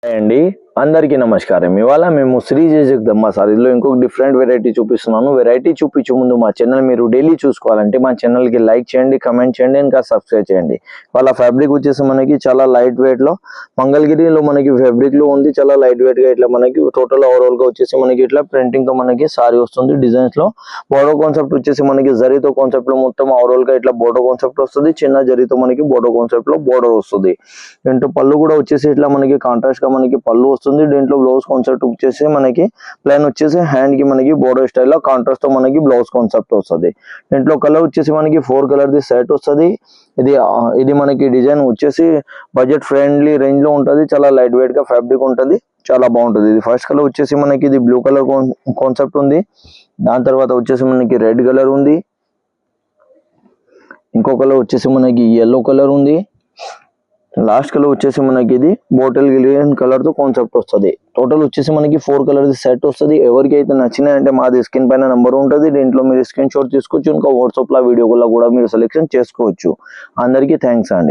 అండి అందరికీ నమస్కారం. ఇవాళ మేము శ్రీ జగదమ్మ సారీలో ఇంకొక డిఫరెంట్ వెరైటీ చూపిస్తున్నాను. వెరైటీ చూపించే ముందు మా ఛానల్ మీరు డైలీ చూసుకోవాలంటే మా ఛానల్కి లైక్ చేయండి, కమెంట్ చేయండి, ఇంకా సబ్స్క్రైబ్ చేయండి. వాళ్ళ ఫ్యాబ్రిక్ వచ్చేసి మనకి చాలా లైట్ వెయిట్లో మంగళగిరిలో మనకి ఫ్యాబ్రిక్లో ఉంది. చాలా లైట్ వెయిట్గా ఇట్లా మనకి టోటల్ ఓవరాల్గా వచ్చేసి మనకి ఇట్లా ప్రింటింగ్తో మనకి సారీ వస్తుంది. డిజైన్స్లో బోర్డో కాన్సెప్ట్ వచ్చేసి మనకి జరీతో కాన్సెప్ట్లో మొత్తం ఓవరాల్గా ఇట్లా బోర్డో కాన్సెప్ట్ వస్తుంది. చిన్న జరీతో మనకి బోర్డో కాన్సెప్ట్లో బోర్డర్ వస్తుంది. దీంట్లో పళ్ళు కూడా వచ్చేసి ఇట్లా మనకి కాంట్రాస్ట్ గా మనకి పళ్ళు వస్తుంది. దీంట్లో బ్లౌజ్ కాన్సెప్ట్ వచ్చేసి మనకి ప్లెయిన్ వచ్చేసి హ్యాండ్ కి మనకి బోర్డర్ స్టైల్ లో కాంట్రాస్ట్ తో మనకి బ్లౌజ్ కాన్సెప్ట్ వస్తుంది. దీంట్లో కలర్ వచ్చేసి మనకి 4 కలర్ ది సెట్ వస్తుంది. ఇది మనకి డిజైన్ వచ్చేసి బడ్జెట్ ఫ్రెండ్లీ రేంజ్ లో ఉంటుంది. చాలా లైట్ వెయిట్ గా ఫ్యాబ్రిక్ ఉంటుంది. చాలా బాగుంటుంది. ఇది ఫస్ట్ కలర్ వచ్చేసి మనకి ఇది బ్లూ కలర్ కాన్సెప్ట్ ఉంది. దాని తర్వాత వచ్చేసి మనకి రెడ్ కలర్ ఉంది. ఇంకో కలర్ వచ్చేసి మనకి yellow కలర్ ఉంది. లాస్ట్ కలర్ వచ్చేసి మనకి ఇది బాటిల్ గ్రీన్ కలర్ తో కాన్సెప్ట్ వస్తుంది. టోటల్ వచ్చేసి మనకి 4 కలర్ సెట్ వస్తుంది. ఎవరికి అయితే నచ్చినాయంటే మాది స్క్రీన్ పైన నెంబర్ ఉంటుంది. దీంట్లో మీరు స్క్రీన్ షాట్ తీసుకోవచ్చు. ఇంకా వాట్సాప్ లో వీడియో కూడా మీరు సెలెక్షన్ చేసుకోవచ్చు. అందరికీ థ్యాంక్స్ అండి.